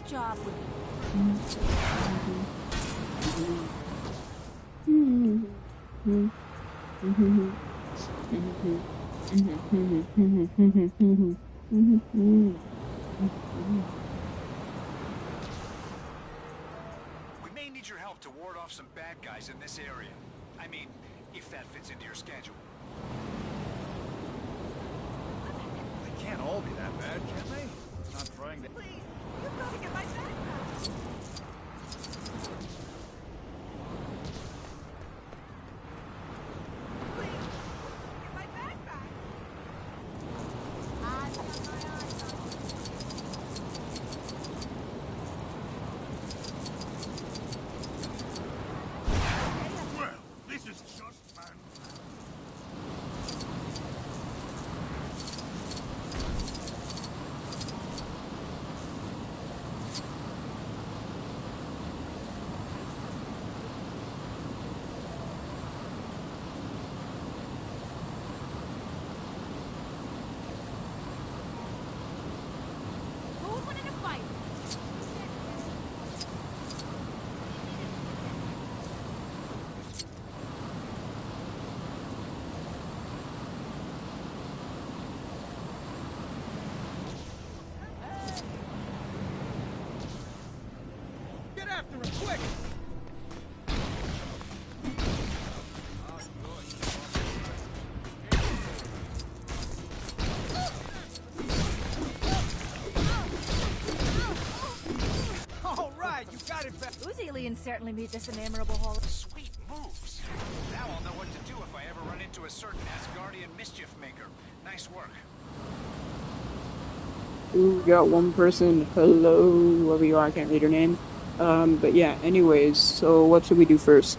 job would We may need your help to ward off some bad guys in this area. I mean, if that fits into your schedule. They can't all be that bad, can they? Not trying to... Please, you've got to get my backpack. Please, get my backpack. I've got my eyes on you. Well, this is just man. Who's winning a fight? Get after him, quick! All right, you got it back. Those aliens certainly made this an memorable haul. Sweet moves. Now I'll know what to do if I ever run into a certain Asgardian mischief maker. Nice work. Ooh, we got one person. Hello, whoever you are, I can't read her name. But yeah, anyways, so what should we do first?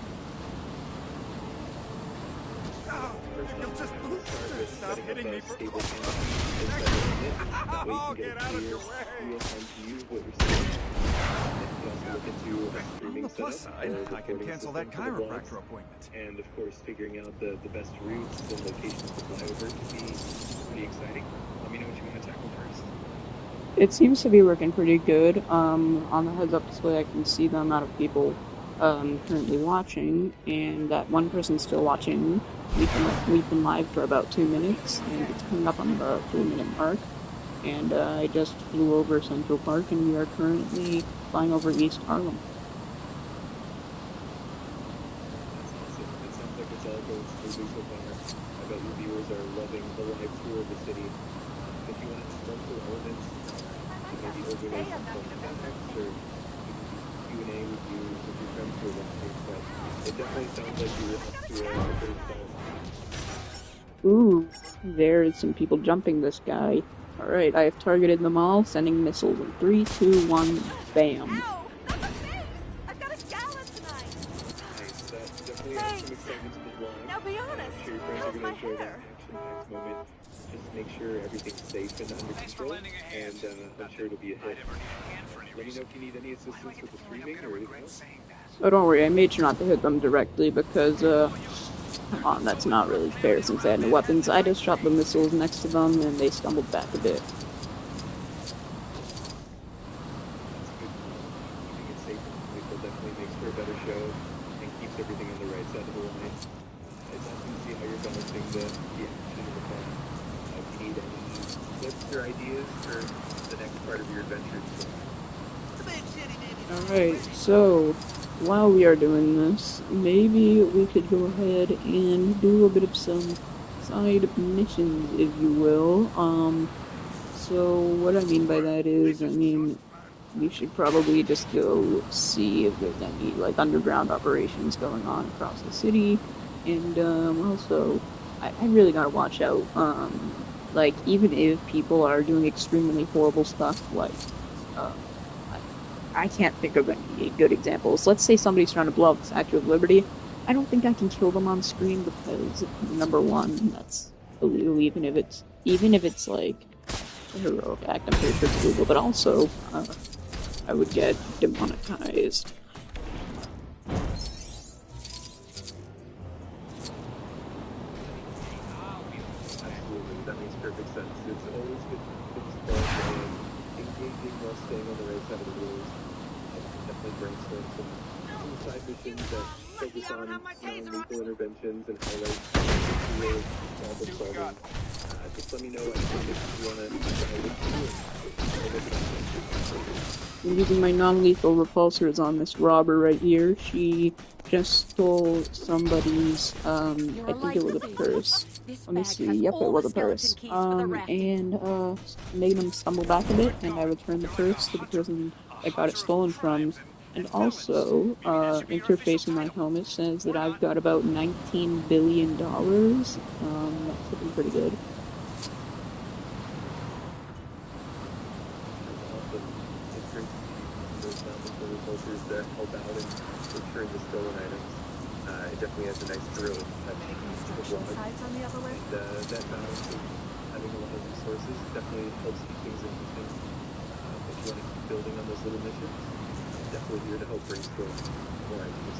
You'll just stop hitting me for... Oh, get out of your way! On the plus side, I can cancel that chiropractor appointment. And of course, figuring out the best routes and locations to fly over can be pretty exciting. Let me know what you want to tackle first. It seems to be working pretty good. On the heads-up display, I can see the amount of people currently watching, and that one person's still watching. We've been live for about 2 minutes, and it's coming up on the 3-minute mark. And I just flew over Central Park, and we are currently flying over East Harlem. That's awesome. It sounds like it's all going smoothly so far. I bet your viewers are loving the live tour of the city. If you want to run through elements, maybe overlay some context, or Q&A with your friends who are watching, but it definitely sounds like you were up to a good start. Ooh, there's some people jumping this guy. Alright, I have targeted them all, sending missiles in 3, 2, 1, bam. Ow! That's a face! I've got a gala tonight! Nice. That definitely adds some excitement to the vlog. Now be honest, I'm sure your friends are how's going my to enjoy that hair? action-packed moment. Just make sure everything's safe and under Thanks for control, lending a hand. and I'm sure it'll be a I hit. never need a hand for any Let me know reason. if you need any Why do I assistance get with the the feeling I'm streaming gonna or anything regret else. saying that? Oh, don't worry, I made sure not to hit them directly because, come on, that's not really fair since they had no weapons. I just shot the missiles next to them and they stumbled back a bit. That's good. Keeping it safe and quick definitely makes for a better show and keeps everything on the right side of the line. It's awesome to see how you're balancing the action and the fun. If you need any tips or ideas for the next part of your adventure, Alright, so, while we are doing this, maybe we could go ahead and do a bit of some side missions, if you will. So what I mean by that is, we should probably just go see if there's any, like, underground operations going on across the city, and, also, I really gotta watch out, like, even if people are doing extremely horrible stuff, like, I can't think of any good examples. Let's say somebody's trying to blow up the Statue of Liberty. I don't think I can kill them on screen because, number one, that's illegal, even if it's like a heroic act. I'm pretty sure it's illegal, but also, I would get demonetized. absolutely, that makes perfect sense. It's always good to start engaging while staying on the right side of the rules. We can definitely brainstorm some side missions that focus on non-lethal interventions and highlight real problem solving. Just let me know if you want to try with you. I'm using my non-lethal repulsors on this robber right here. She just stole somebody's, I think it was a purse. Let me see. Yep, it was a purse. And made him stumble back a bit, and I returned the purse to the person I got it stolen from. And also, interface in my helmet says that I've got about $19 billion. That's looking pretty good. It's great to see those non-lethal repulsors that help out in securing the stolen items. It definitely has a nice thrill that Sides on the upper list. and that balance of having a lot of resources definitely helps keep things interesting. If you want to keep building on those little missions, I'm definitely here to help brainstorm more ideas.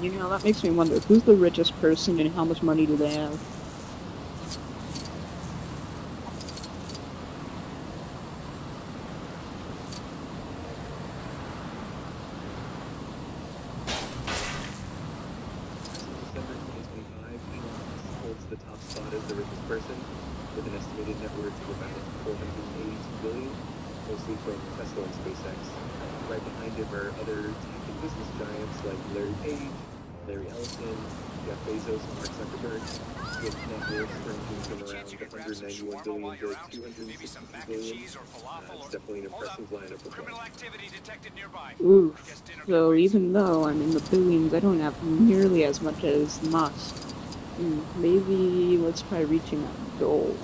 You know, that makes me wonder, who's the richest person and how much money do they have? December 2025, Elon Musk holds the top spot as the richest person, with an estimated net worth of about $482 billion, mostly from Tesla and SpaceX. Right behind him are other tech and business giants like Larry Page, Larry Ellison, Jeff Bezos, and Mark Zuckerberg, with net worths ranging from around 191 billion to 260 billion. It's definitely an impressive lineup of wealth. Oof. So even though I'm in the billions, I don't have nearly as much as Musk. Maybe let's try reaching that goal.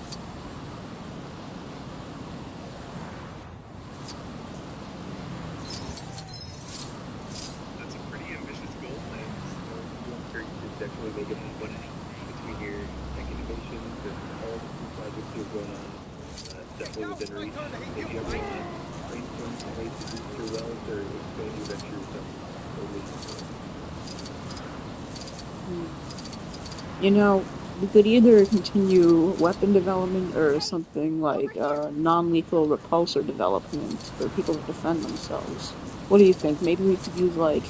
That's a pretty ambitious goal, and I'm sure you could definitely make it happen between your tech innovations and all the cool projects you have going on. It's definitely within reach. If you ever want to brainstorm some ways to boost your wealth or expand your ventures, I'm totally supportive. You know, we could either continue weapon development or something like non-lethal repulsor development for people to defend themselves. What do you think? Maybe we could use like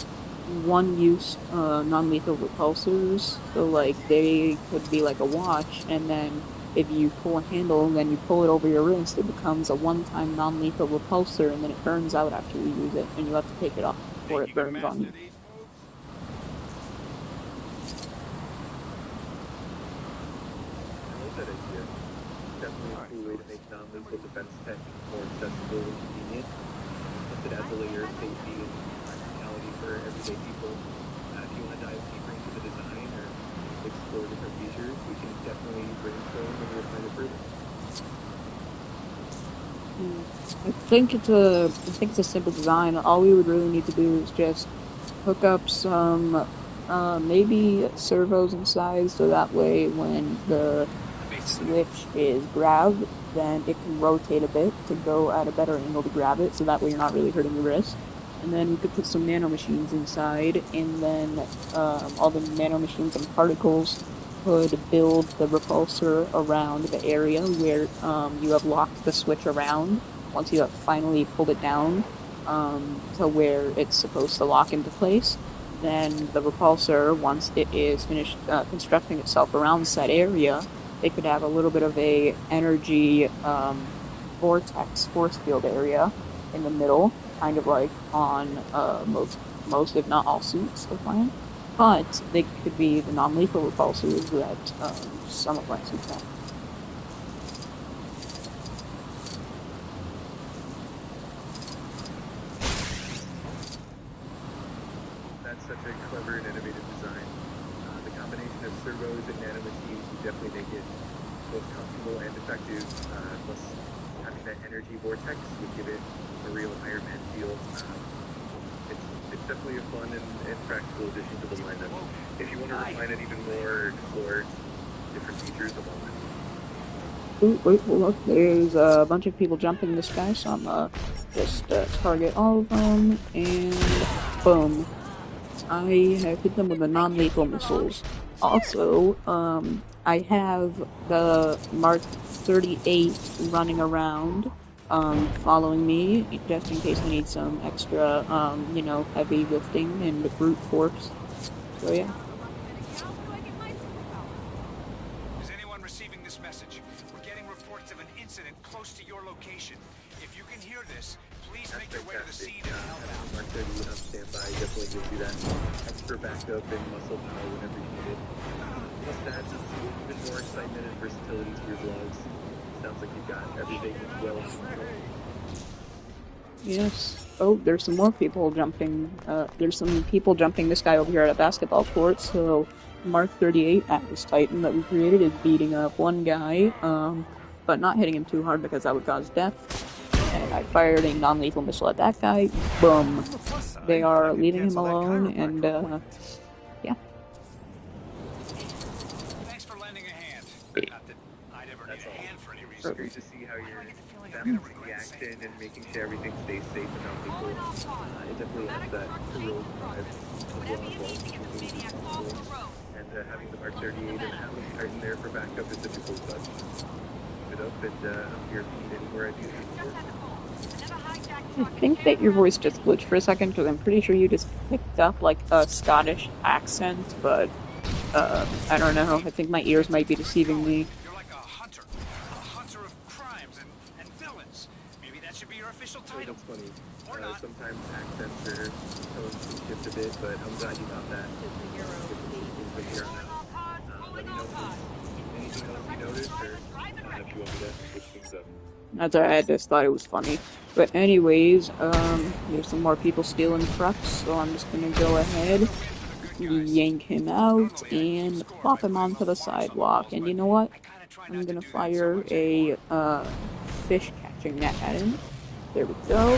one-use non-lethal repulsors, so like they could be like a watch, and then if you pull a handle and then you pull it over your wrist, it becomes a one-time non-lethal repulsor, and then it burns out after you use it, and you have to take it off before it burns on you. I love that idea. Definitely a cool way to make non-lethal defense tech more accessible and convenient. Plus it adds a layer of safety and practicality for everyday people. If you want to dive deeper into the design or explore different features, we can definitely brainstorm and refine it further. I think it's a simple design. All we would really need to do is just hook up some maybe servos inside, so that way when the switch is grabbed, then it can rotate a bit to go at a better angle to grab it, so that way you're not really hurting your wrist. And then we could put some nanomachines inside, and then all the nanomachines and particles could build the repulsor around the area where you have locked the switch around once you have finally pulled it down to where it's supposed to lock into place. Then the repulsor, once it is finished constructing itself around said area, it could have a little bit of a energy vortex force field area in the middle, kind of like on most if not all suits of mine. But they could be the non-lethal repulsors that some of my suits have. That's such a clever and innovative design. The combination of servos and nanomachines would definitely make it both comfortable and effective. Plus, having that energy vortex would give it a real Iron Man feel. It's definitely a fun and practical addition to the lineup. If you want to refine it even more or explore different features of all this. Ooh, wait, look, there's a bunch of people jumping in the sky, so I'm just target all of them, and boom. I have hit them with the non-lethal missiles. Also, I have the Mark 38 running around, following me just in case we need some extra, you know, heavy lifting and brute force. So yeah. Is anyone receiving this message? We're getting reports of an incident close to your location. If you can hear this, please make your way to the scene and help out. Mark 30 on standby definitely gives you that extra backup and muscle power whenever you need it. Plus that just even more excitement and versatility to your gloves. Sounds like you've got everything well under control. Yes. Oh, there's some more people jumping. There's some people jumping this guy over here at a basketball court. So Mark 38 Atlas Titan that we created is beating up one guy, but not hitting him too hard because that would cause death. And I fired a non-lethal missile at that guy. Boom. They are leaving him alone, and yeah. Thanks for lending a hand. Not that I'd ever need a hand for any reason. It's great to see how you're balancing the action and making sure everything stays safe and not lethal. It definitely adds that heroic drive as well. And having the Mark 38 and Atlas Titan there for backup is such a cool touch. Keep it up, and I'm here if you need anywhere I do support. I think that your voice just glitched for a second because I'm pretty sure you just picked up like a Scottish accent, but I don't know. I think my ears might be deceiving me. You're like a hunter of crimes and villains. Maybe that should be your official title. That's funny. Or not. Sometimes accents or tones can shift a bit, but I'm glad you got that. Let me know if anything else you noticed, or if you want me to switch things up. That's alright, I just thought it was funny. But anyways, there's some more people stealing trucks, so I'm just gonna go ahead, yank him out, and plop him onto the sidewalk. And you know what? I'm gonna fire a fish catching net at him. There we go.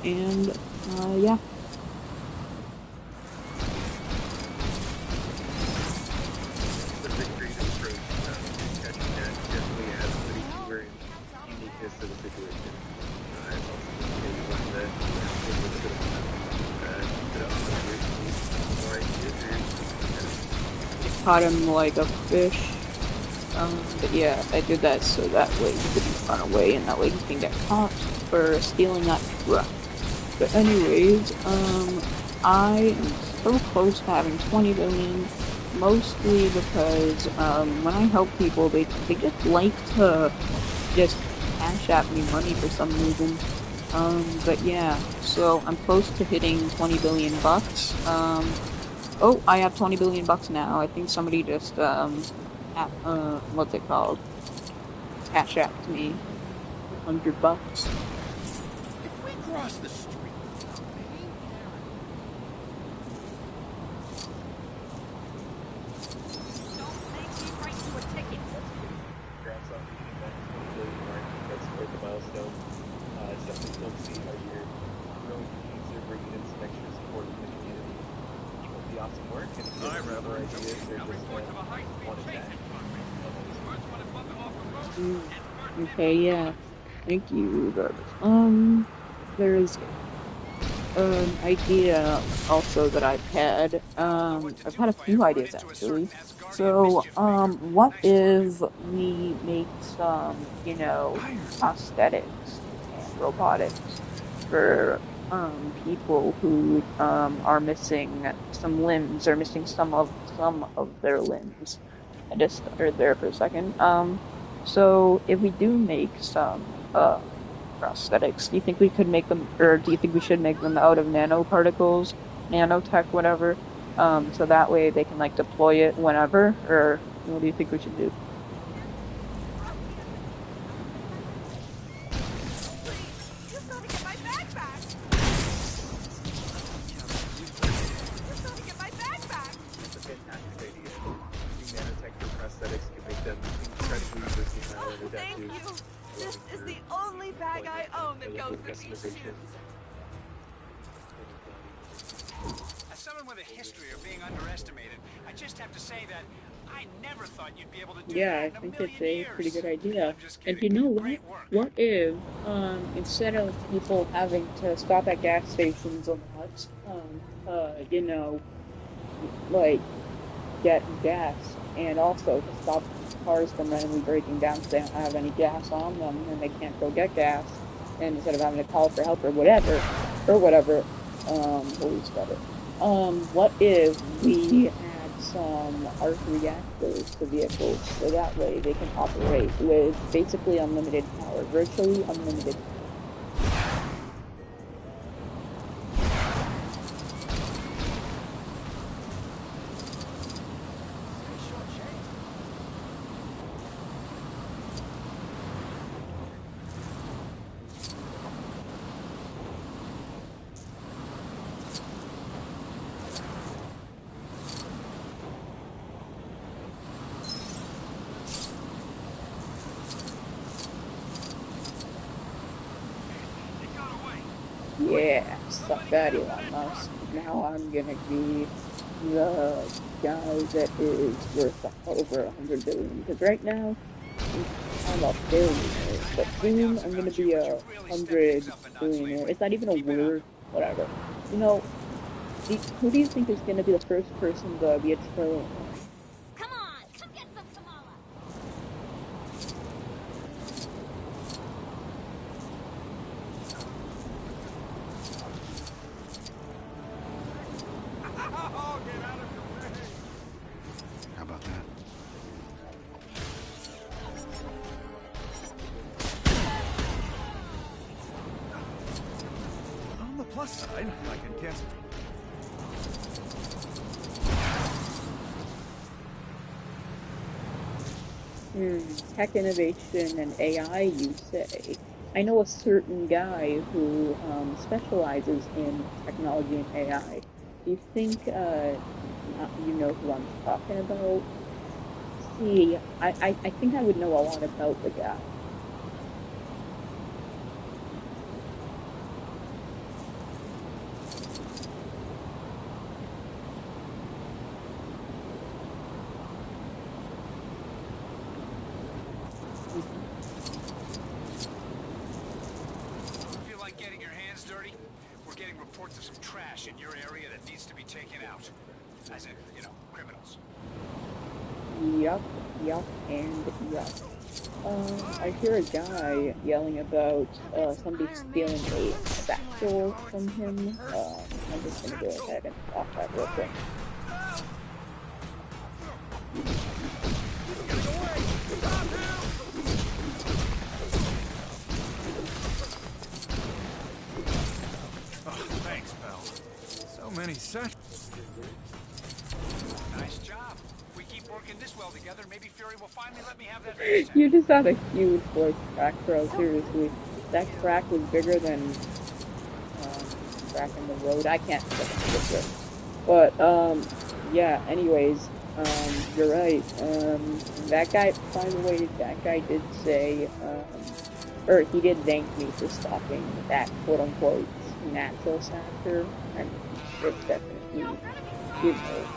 And yeah. The victory approach, catching that definitely adds a pretty humor and uniqueness to the situation. It's also maybe one that with a bit of more ideas or Caught him like a fish. But yeah, I did that so that way he couldn't run away and that way he can get caught for stealing that truck. But anyways, I am so close to having 20 billion, mostly because when I help people, they just like to just cash at me money for some reason. But yeah, so I'm close to hitting 20 billion bucks. Oh, I have 20 billion bucks now. I think somebody just, what's it called? Cash apped me $100. If we cross the street, Congrats on reaching that 20 billion mark. That's quite the milestone. It's definitely cool to see how you're growing teams or bringing in some extra support from the community. Keep up the awesome work, and if you have any other ideas or just want to chat, Okay, yeah. Thank you, Jarvis. There's an idea also that I've had. I've had a few ideas actually. So, what if we make some, you know, prosthetics and robotics for people who are missing some limbs or missing some of their limbs. I just stuttered there for a second. So if we do make some prosthetics, do you think we could make them, or do you think we should make them out of nanoparticles, nanotech, whatever? So that way they can like deploy it whenever, or what do you think we should do? Prosthetics can make them incredibly versatile and Thank adaptive. you. This is the only bag I own that goes with these shoes. As someone with a history of being underestimated, I just have to say that I never thought you'd be able to do Yeah, that I in a think million it's a years. pretty good idea. I'm just And kidding. you know what? Great work. What if, instead of people having to stop at gas stations a lot, you know, like, get gas, and also to stop cars from randomly breaking down because they don't have any gas on them and they can't go get gas, and instead of having to call for help or whatever, holy stutter. What if we add some arc reactors to vehicles so that way they can operate with basically unlimited power, virtually unlimited. Yeah, suck that, Elon Musk. Now I'm gonna be the guy that is worth over 100 billion. Because right now, I'm a billionaire. But soon I'm gonna be a 100 billionaire. Is that even a word? Whatever. You know, who do you think is gonna be the first person to be a trillionaire? Come on, come get some Kamala. How about that? On the plus side, I can cancel. Tech innovation and AI, you say? I know a certain guy who specializes in technology and AI. Do you think you know who I'm talking about? See, I think I would know a lot about the guy. Feel like getting your hands dirty? We're getting reports of some trash in your area that needs to be taken out. As in, you know, criminals. Yup, yup, and yup. I hear a guy yelling about somebody stealing a satchel from him. I'm just gonna go ahead and stop that real quick. Oh, thanks, pal. So many Nice job. If we keep working this well together, maybe Fury will finally let me have that face tag. You just had a huge voice crack, bro. Seriously, that crack was bigger than crack in the road. I can't fucking it. But yeah. Anyways, you're right. That guy. By the way, that guy did say, or he did thank me for stopping that quote unquote natural satcher. I mean, it's definitely, you know,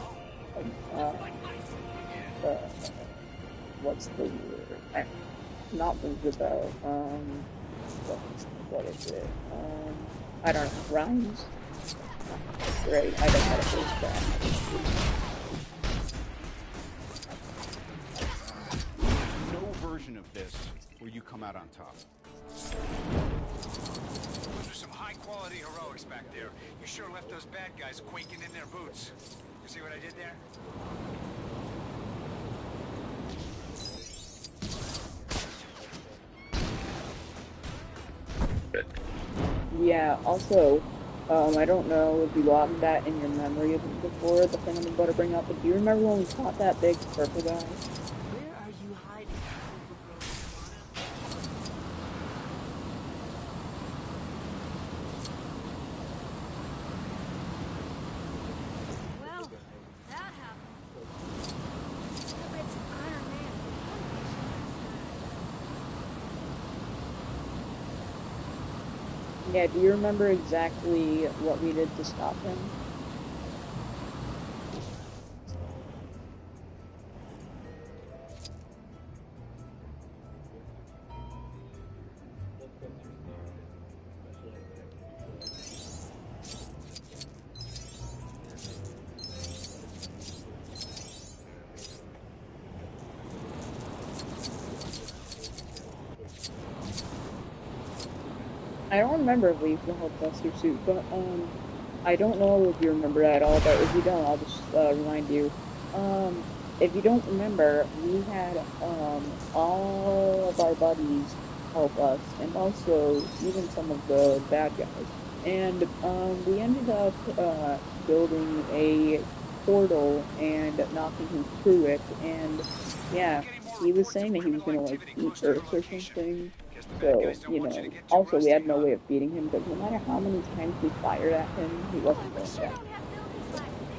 uh, what's the word? Not Roosevelt. What is it? I don't know. Rhymes. Great. I don't know how to fix that. No version of this where you come out on top. Those are some high-quality heroics back there. You sure left those bad guys quaking in their boots. You see what I did there? Yeah, also, I don't know if you logged that in your memory before, the thing I'm about to bring up, but do you remember when we caught that big purple guy? Where are you hiding, Well, that happened. It's Iron Man. Yeah, do you remember exactly what we did to stop him? I don't remember if we used to help Buster Suit, but I don't know if you remember at all, but if you don't, I'll just remind you. If you don't remember, we had all of our buddies help us, and also even some of the bad guys. And we ended up building a portal and knocking him through it. And yeah, Getting more he was reports saying of that he was criminal gonna like activity eat close to your Earth or location. something. Guess the bad So, guys don't you want you know, to get too also we rusty, had no huh? way of beating him because no matter how many times we fired at him, he Boy, wasn't we going sure down. don't have buildings like this.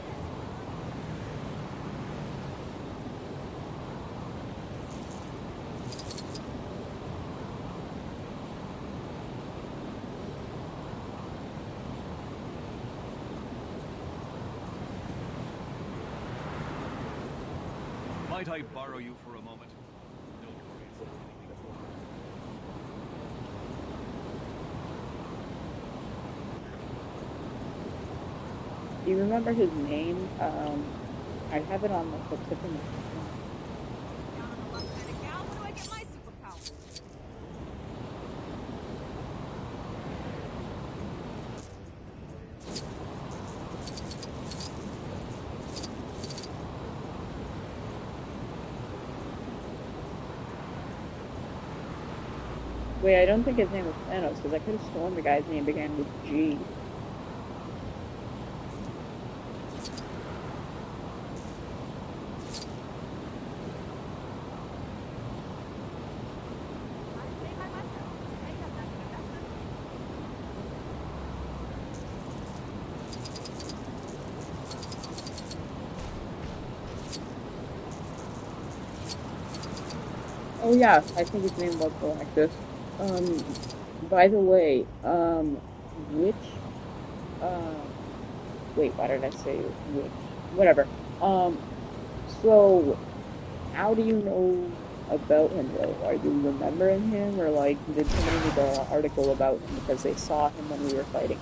Might I borrow you for a moment? Do you remember his name? I have it on like the tip of my tongue. Down on the luck kind of gal. Where do I get my superpowers? Wait, I don't think his name was Thanos because I could have sworn the guy's name began with G. I pay my myself. Today I'm not gonna mess up. Oh yeah, I think his name was Galactus. By the way, which, uh, wait, why did I say which? Whatever. So how do you know about him though? Are you remembering him or like did somebody make an article about him because they saw him when we were fighting?